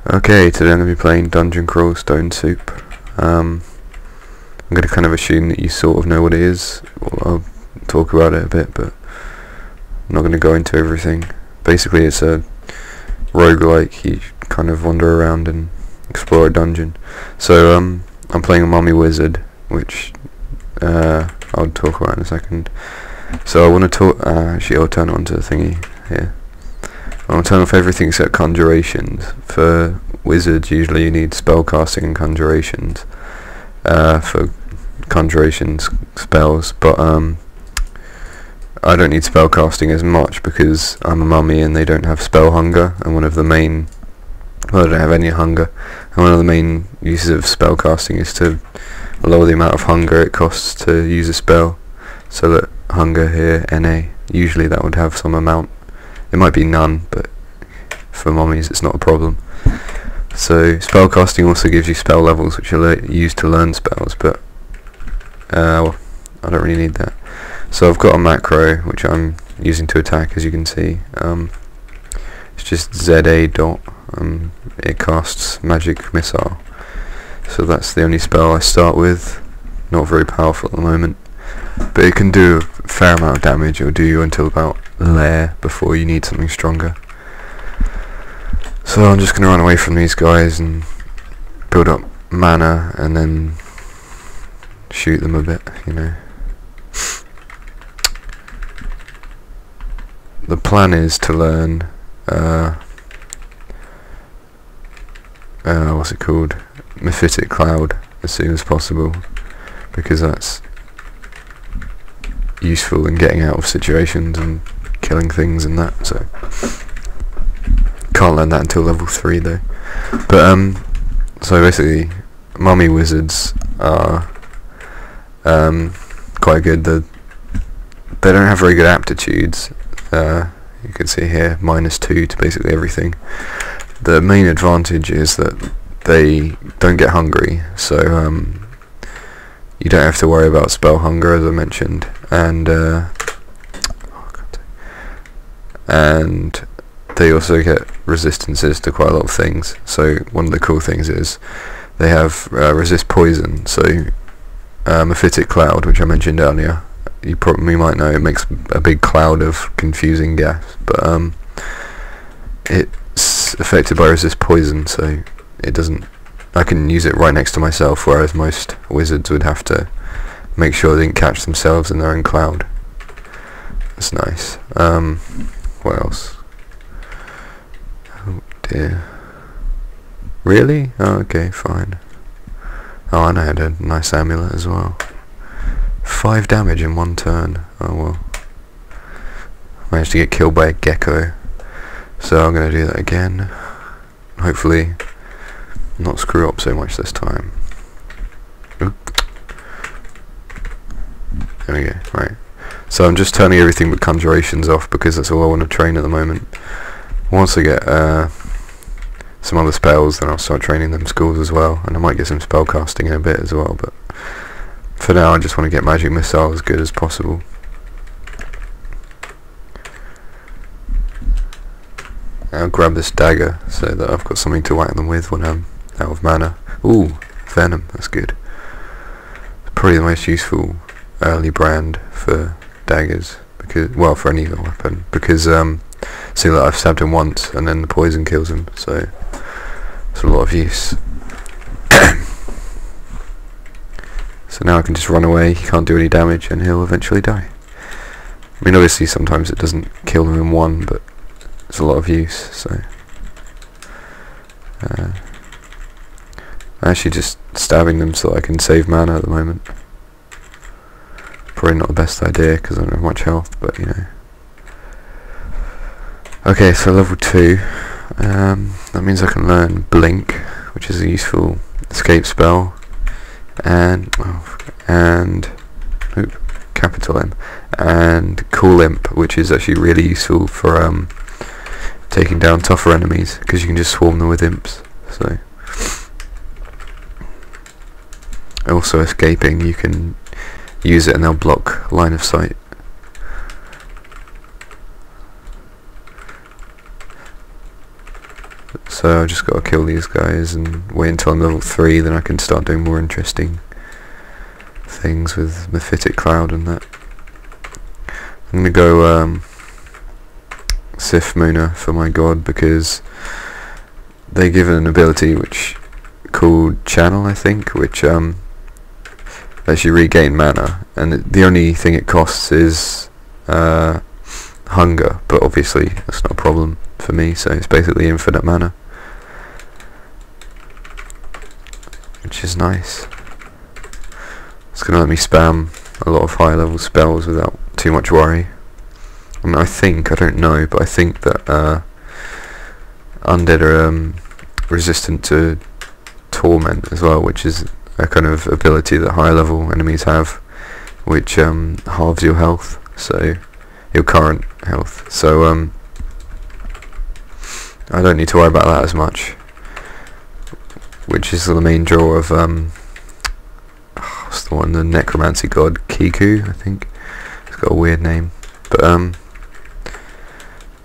Okay, today I'm going to be playing Dungeon Crawl Stone Soup. I'm going to kind of assume that you sort of know what it is. Well, I'll talk about it a bit, but I'm not going to go into everything. Basically, it's a roguelike. You kind of wander around and explore a dungeon. So I'm playing a mummy wizard, which I'll talk about in a second. So I want to talk. Actually, I'll turn it onto the thingy here. I'll turn off everything except conjurations. For wizards, usually you need spellcasting and conjurations for conjurations spells, but I don't need spellcasting as much because I'm a mummy and they don't have spell hunger, and one of the main, well, they don't have any hunger, and one of the main uses of spellcasting is to lower the amount of hunger it costs to use a spell, so that hunger here, NA, usually that would have some amount. It might be none, but for mummies it's not a problem. So spellcasting also gives you spell levels, which are used to learn spells, but well, I don't really need that. So I've got a macro which I'm using to attack, as you can see. It's just ZA dot. It casts magic missile. So that's the only spell I start with. Not very powerful at the moment, but it can do a fair amount of damage. It will do you until about lair before you need something stronger. So I'm just going to run away from these guys and build up mana and then shoot them a bit, you know. The plan is to learn what's it called? Mephitic Cloud as soon as possible, because that's useful in getting out of situations and killing things and that. So can't learn that until level 3 though. But so basically mummy wizards are quite good. They don't have very good aptitudes. You can see here -2 to basically everything. The main advantage is that they don't get hungry, so you don't have to worry about spell hunger, as I mentioned, and they also get resistances to quite a lot of things. So one of the cool things is they have resist poison. So Mephitic Cloud, which I mentioned earlier, you probably might know, it makes a big cloud of confusing gas, but it's affected by resist poison, so it doesn't. I can use it right next to myself, whereas most wizards would have to make sure they didn't catch themselves in their own cloud. That's nice. What else? Oh dear. Really? Oh, okay, fine. Oh, and I had a nice amulet as well. 5 damage in 1 turn. Oh well. Managed to get killed by a gecko. So I'm going to do that again. Hopefully not screw up so much this time. Oop. There we go. Right. So I'm just turning everything but conjurations off because that's all I want to train at the moment. Once I get some other spells, then I'll start training them skills as well, and I might get some spell casting in a bit as well, but for now I just want to get magic missile as good as possible. I'll grab this dagger so that I've got something to whack them with when I'm out of mana. Ooh, venom, that's good. It's probably the most useful early brand for daggers, because, well, for any weapon, because see that I've stabbed him once and then the poison kills him, so it's a lot of use. So now I can just run away, he can't do any damage, and he'll eventually die. I mean, obviously sometimes it doesn't kill him in one, but it's a lot of use, so I'm actually just stabbing them so that I can save mana at the moment. Probably not the best idea because I don't have much health, but you know. Okay, so level 2, that means I can learn Blink, which is a useful escape spell, and capital M, and Cool Imp, which is actually really useful for taking down tougher enemies, because you can just swarm them with imps. So also escaping, you can use it and they'll block line of sight. So I've just got to kill these guys and wait until I'm level 3, then I can start doing more interesting things with Mephitic Cloud and that. I'm going to go Sif Muna for my god, because they give an ability which called Channel, I think, which lets you regain mana, and the only thing it costs is hunger, but obviously that's not a problem for me, so it's basically infinite mana, which is nice. It's going to let me spam a lot of high level spells without too much worry. I mean, I don't know, but I think that undead are resistant to Torment as well, which is a kind of ability that high level enemies have, which halves your health, so your current health, so I don't need to worry about that as much, which is the main draw of what's the one, the necromancy god, Kiku, I think. It's got a weird name, but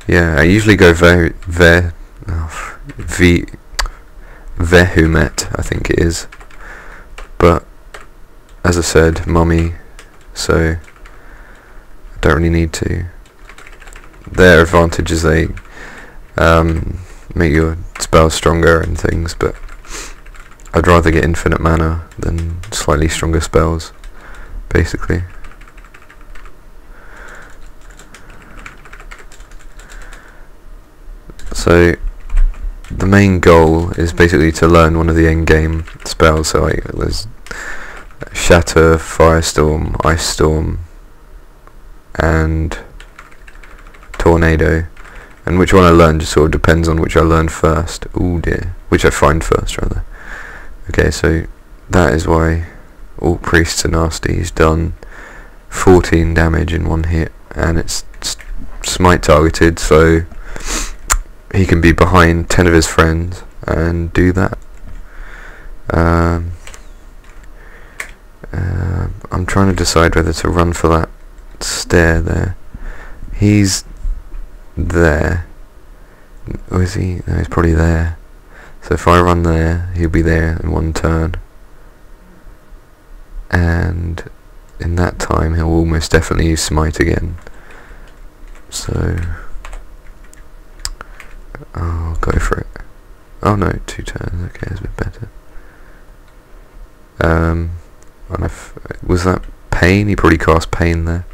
yeah, I usually go Vehumet, I think it is, but as I said, mummy, so I don't really need to. Their advantage is they make your spells stronger and things, but I'd rather get infinite mana than slightly stronger spells, basically. So the main goal is basically to learn one of the end game spells, so like there's Shatter, Firestorm, Ice Storm and Tornado, and which one I learn just sort of depends on which I learn first. Oh dear, which I find first rather. Okay, so that is why all priests are nasty. He's done 14 damage in one hit, and it's smite targeted, so he can be behind 10 of his friends and do that. I'm trying to decide whether to run for that stair there. He's there. Or is he? No, he's probably there. So if I run there, he'll be there in one turn. And in that time, he'll almost definitely use smite again. So I'll go for it. Oh no, 2 turns. Okay, that's a bit better. And was that Pain? He probably cast Pain there,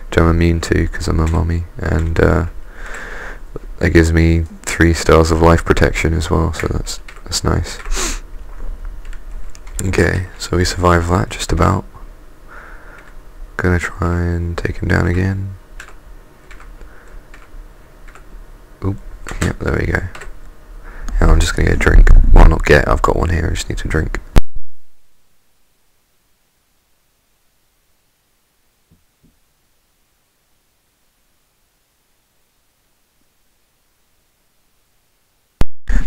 which I'm immune to because I'm a mummy, and that gives me 3 stars of life protection as well, so that's nice. Okay, so we survived that just about. Gonna try and take him down again. Oop, yep, there we go. Now I'm just gonna get a drink. Well, not get, I've got one here, I just need to drink.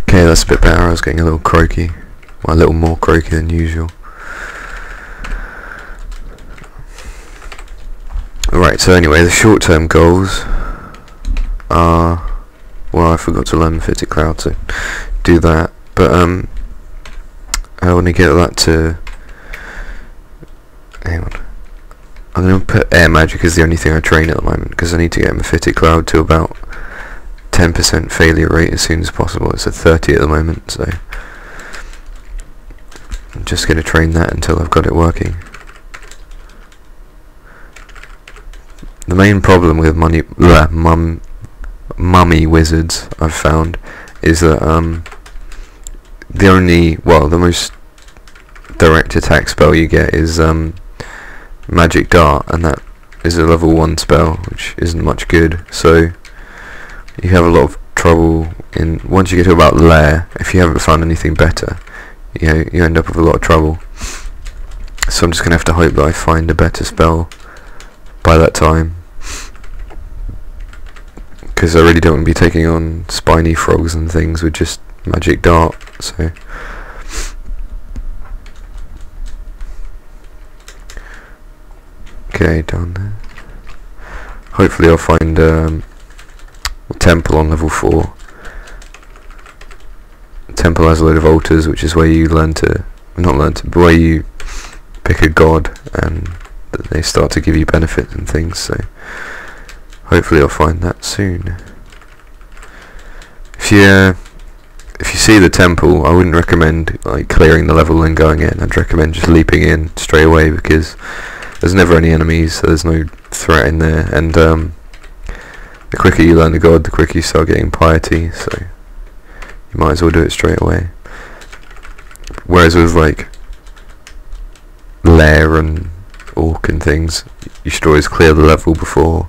Okay, that's a bit better. I was getting a little croaky. Well, a little more croaky than usual. Alright, so anyway, the short-term goals are... Well, I forgot to learn Mephitic Cloud, so do that. But, I want to get that to... Hang on. I'm going to put Air Magic as the only thing I train at the moment, because I need to get Mephitic Cloud to about 10% failure rate as soon as possible. It's at 30 at the moment, so I'm just going to train that until I've got it working. The main problem with mummy wizards I've found is that the most direct attack spell you get is Magic Dart, and that is a level 1 spell, which isn't much good, so you have a lot of trouble once you get to about Lair. If you haven't found anything better, you end up with a lot of trouble. So I'm just gonna have to hope that I find a better spell by that time, because I really don't want to be taking on spiny frogs and things with just Magic Dart. So okay, done there. Hopefully I'll find Temple on level 4. temple has a load of altars, which is where you but where you pick a god and they start to give you benefits and things. So hopefully I'll find that soon. If you see the temple, I wouldn't recommend like clearing the level and going in. I'd recommend just leaping in straight away, because there's never any enemies, so there's no threat in there, and the quicker you learn the god, the quicker you start getting piety, so you might as well do it straight away. Whereas with like lair and orc and things, you should always clear the level before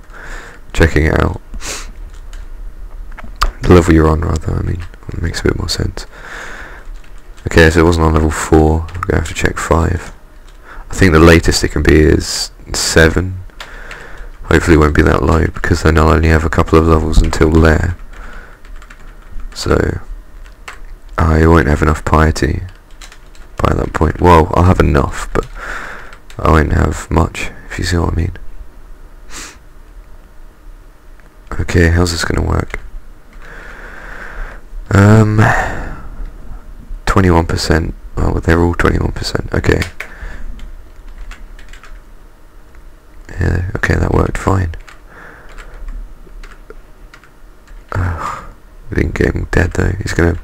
checking it out. The level you're on, rather, I mean, it makes a bit more sense. Okay, so it wasn't on level 4, I'm going to have to check 5. I think the latest it can be is 7. Hopefully it won't be that low, because then I'll only have a couple of levels until lair. So I won't have enough piety by that point. Well, I'll have enough, but I won't have much, if you see what I mean. Okay, how's this going to work? 21%. Oh, they're all 21%. Okay. Yeah, okay, that worked fine. We didn't get him dead though. He's gonna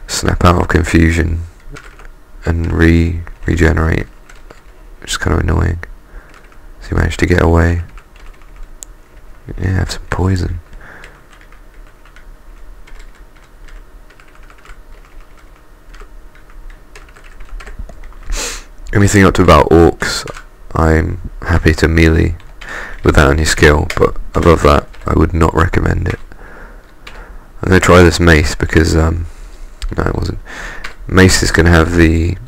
snap out of confusion and regenerate, which is kind of annoying. So he managed to get away. Yeah, have some poison. Anything up to about orcs, I'm happy to melee without any skill, but above that I would not recommend it. I'm going to try this mace because, no it wasn't. Mace is going to have the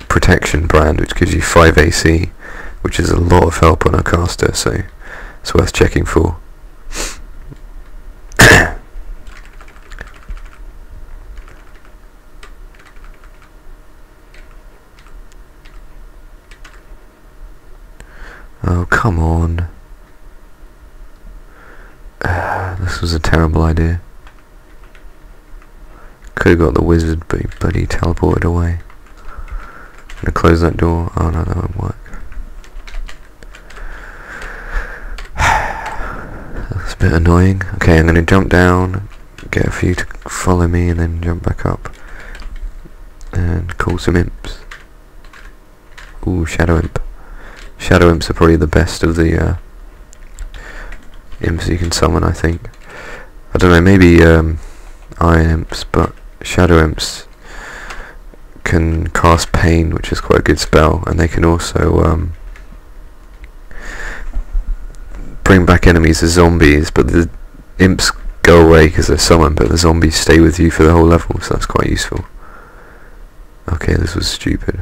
protection brand, which gives you 5 AC, which is a lot of help on a caster, so it's worth checking for. Oh, come on. This was a terrible idea. Could have got the wizard, but he bloody teleported away. I'm gonna close that door. Oh no, that won't work. That's a bit annoying. Okay, I'm gonna jump down, get a few to follow me, and then jump back up. And call some imps. Ooh, shadow imp. Shadow imps are probably the best of the imps you can summon, I think. I don't know, maybe iron imps, but shadow imps can cast pain, which is quite a good spell, and they can also bring back enemies as zombies, but the imps go away because they're summoned, but the zombies stay with you for the whole level, so that's quite useful. Okay, this was stupid.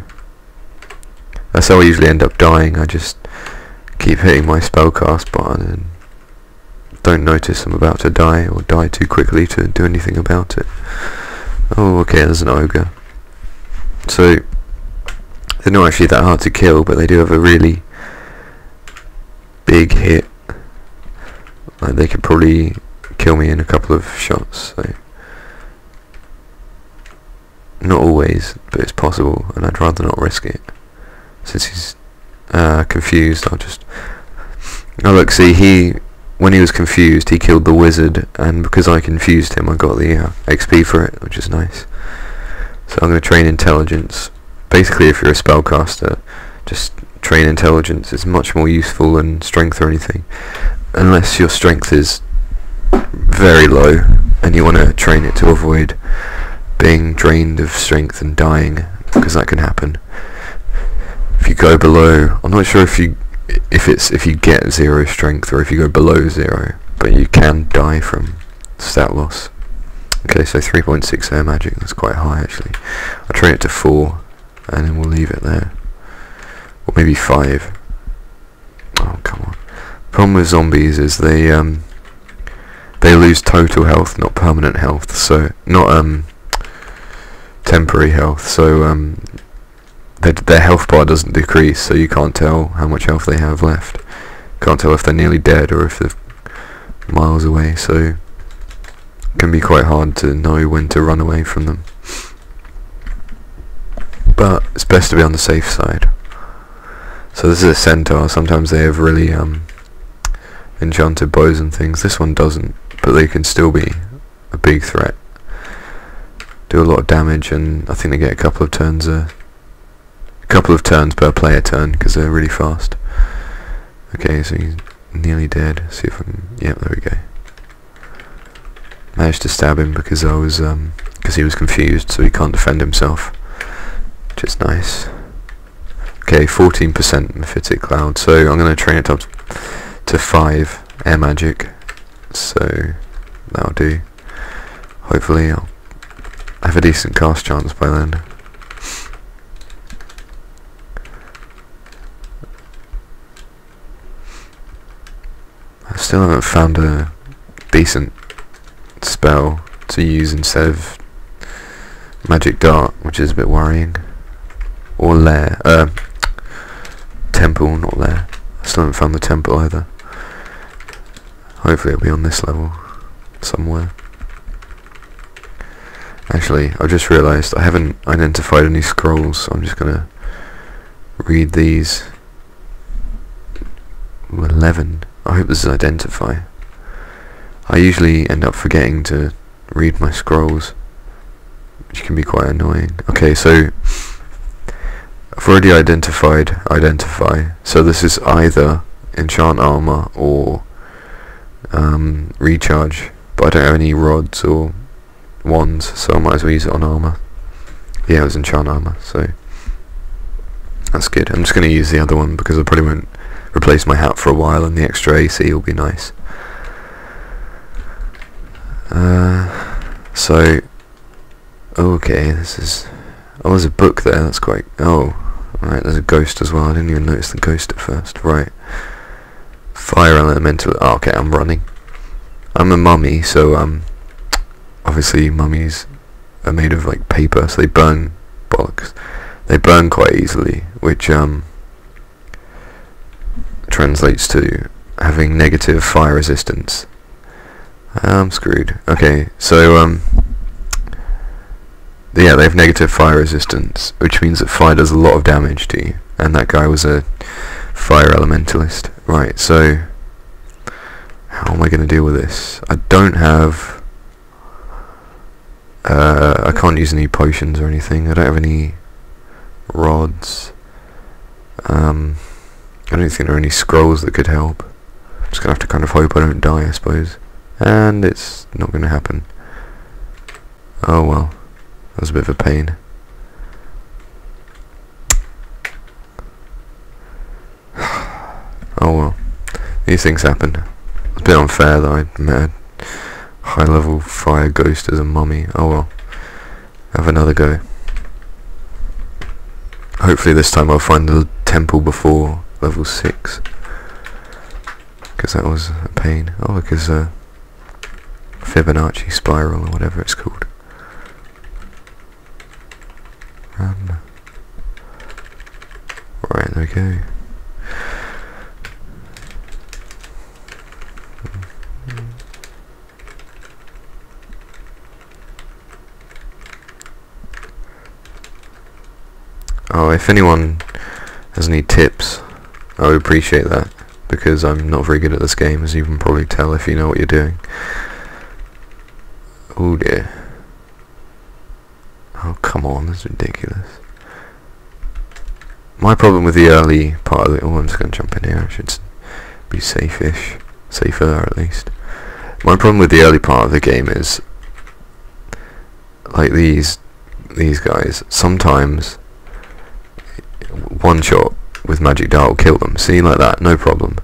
That's how I usually end up dying. I just keep hitting my spellcast button and don't notice I'm about to die, or die too quickly to do anything about it. Oh, okay, there's an ogre. So they're not actually that hard to kill, but they do have a really big hit. Like, they could probably kill me in a couple of shots. So not always, but it's possible, and I'd rather not risk it. Since he's confused, I'll just... Oh look, see, when he was confused, he killed the wizard, and because I confused him, I got the XP for it, which is nice. So I'm going to train intelligence. Basically, if you're a spellcaster, just train intelligence. It's much more useful than strength or anything, unless your strength is very low, and you want to train it to avoid being drained of strength and dying, because that can happen. If you go below, I'm not sure if you get 0 strength or if you go below 0, but you can die from stat loss. Okay, so 3.6 air magic, that's quite high actually. I'll train it to 4 and then we'll leave it there. Or maybe 5. Oh, come on. The problem with zombies is they lose total health, not permanent health, so not temporary health, so their health bar doesn't decrease, so you can't tell how much health they have left. Can't tell if they're nearly dead or if they're miles away, so can be quite hard to know when to run away from them. But it's best to be on the safe side. So this is a centaur. Sometimes they have really enchanted bows and things. This one doesn't, but they can still be a big threat. Do a lot of damage, and I think they get a couple of turns per player turn because they're really fast. Okay, so he's nearly dead. See if I can. Yep, there we go. Managed to stab him because because he was confused, so he can't defend himself, which is nice. Okay, 14% Mephitic Cloud, so I'm going to train it up to 5 air magic, so that'll do. Hopefully I'll have a decent cast chance by then. I still haven't found a decent spell to use instead of Magic Dart, which is a bit worrying. Or Lair, Temple, not Lair. I still haven't found the Temple either. Hopefully it'll be on this level somewhere. Actually, I've just realised I haven't identified any scrolls, so I'm just gonna read these. Ooh, 11. I hope this is identify. I usually end up forgetting to read my scrolls, which can be quite annoying. Okay, so I've already identified identify, so this is either enchant armor or recharge, but I don't have any rods or wands, so I might as well use it on armor. Yeah, it was enchant armor, so that's good. I'm just going to use the other one because I probably won't replace my hat for a while, and the extra AC will be nice. So okay, this is, oh, there's a book there. That's quite, oh, right, there's a ghost as well. I didn't even notice the ghost at first. Right, fire elemental. Oh, okay, I'm running. I'm a mummy, so obviously mummies are made of like paper, so they burn, bollocks. They burn quite easily, which translates to having negative fire resistance. I'm screwed. Okay, so yeah, they have negative fire resistance, which means that fire does a lot of damage to you, and that guy was a fire elementalist. Right, so how am I going to deal with this? I don't have I can't use any potions or anything. I don't have any rods. I don't think there are any scrolls that could help. I'm just going to have to kind of hope I don't die, I suppose. And it's not going to happen. Oh well, that was a bit of a pain. Oh well, these things happen. It's a bit unfair that I met a high level fire ghost as a mummy. Oh well, have another go. Hopefully this time I'll find the temple before level 6, because that was a pain. Oh look, there's a Fibonacci spiral or whatever it's called. Right, there we go. Oh, if anyone has any tips, I would appreciate that, because I'm not very good at this game, as you can probably tell if you know what you're doing. Oh dear. Oh come on, that's ridiculous. My problem with the early part of the... Oh, I'm just going to jump in here. I should be safe-ish. Safer, at least. My problem with the early part of the game is, like these guys, sometimes one shot with Magic Dart will kill them. See, like that, no problem.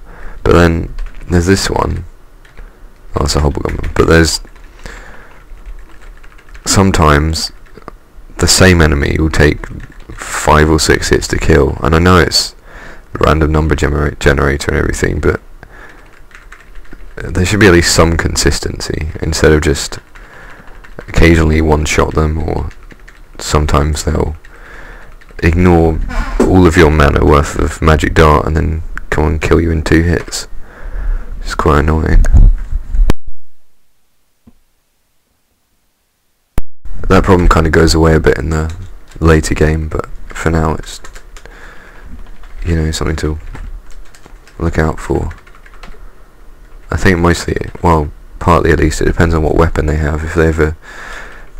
But then there's this one. Oh, it's a Hobblegum. But there's sometimes the same enemy will take 5 or 6 hits to kill, and I know it's random number generator and everything, but there should be at least some consistency instead of just occasionally one shot them, or sometimes they'll ignore all of your mana worth of Magic Dart and then come and kill you in 2 hits. It's quite annoying. That problem kind of goes away a bit in the later game, but for now it's, you know, something to look out for. I think mostly, well, partly at least, it depends on what weapon they have. If they have a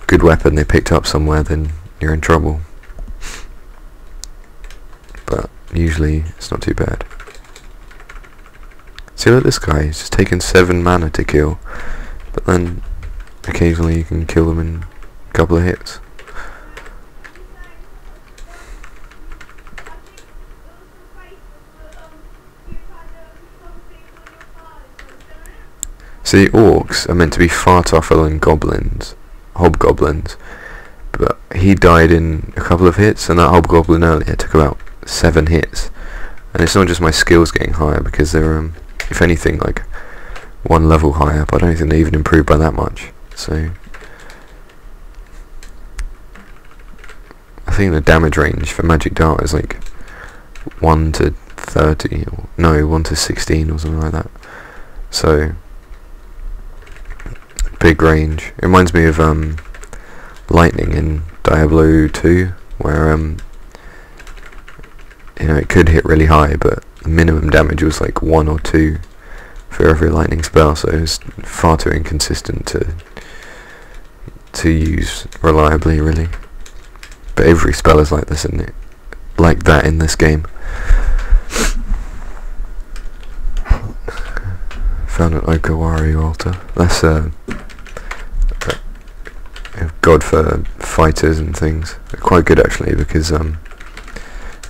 good weapon they picked up somewhere, then you're in trouble. But usually it's not too bad. See, look at this guy, he's just taken 7 mana to kill, but then occasionally you can kill them in a couple of hits. See, orcs are meant to be far tougher than goblins, hobgoblins, but he died in a couple of hits, and that hobgoblin earlier took about 7 hits. And it's not just my skills getting higher, because they're, if anything, like 1 level higher, but I don't think they even improved by that much. So I think the damage range for magic dart is like 1 to 30, or no, 1 to 16 or something like that. So big range. It reminds me of lightning in Diablo 2, where you know, it could hit really high, but the minimum damage was like 1 or 2 for every lightning spell, so it was far too inconsistent to use reliably, really. But every spell is like this, isn't it? Like that in this game. Found an Okawari altar. That's a god for fighters and things. They're quite good actually, because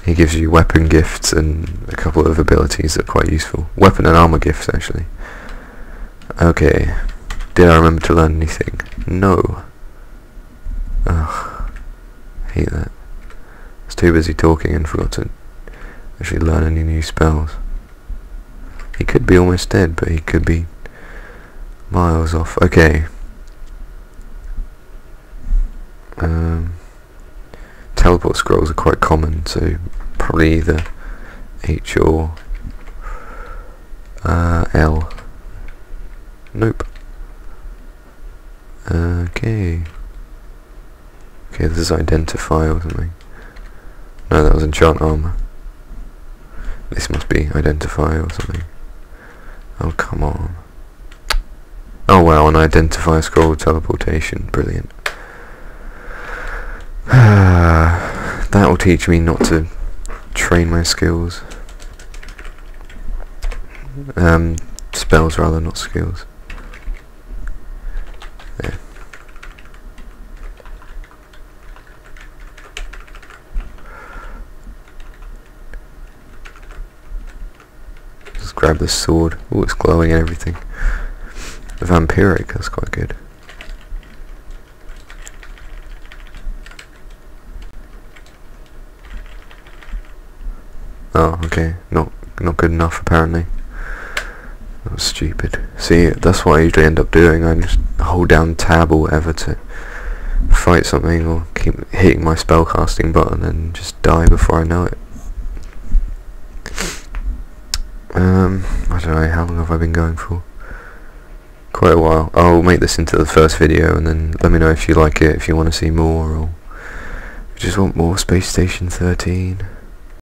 he gives you weapon gifts and a couple of abilities that are quite useful. Weapon and armor gifts actually. Okay, did I remember to learn anything? No. Ugh, I hate that. I was too busy talking and forgot to actually learn any new spells. He could be almost dead, but he could be miles off. Okay. Teleport scrolls are quite common, so probably either H or L. Nope. Okay. Okay, this is identify or something. No, that was enchant armor. This must be identify or something. Oh, come on. Oh wow, an identify scroll teleportation. Brilliant. That will teach me not to train my skills. Spells rather, not skills. There. Just grab the sword. Oh, it's glowing and everything. Vampiric, that's quite good. Oh, okay. Not good enough apparently. That was stupid. See, that's what I usually end up doing. I just hold down tab or whatever to fight something, or keep hitting my spellcasting button and just die before I know it. I don't know, how long have I been going for? Quite a while. I'll make this into the first video and then let me know if you like it, if you want to see more, or just want more Space Station 13.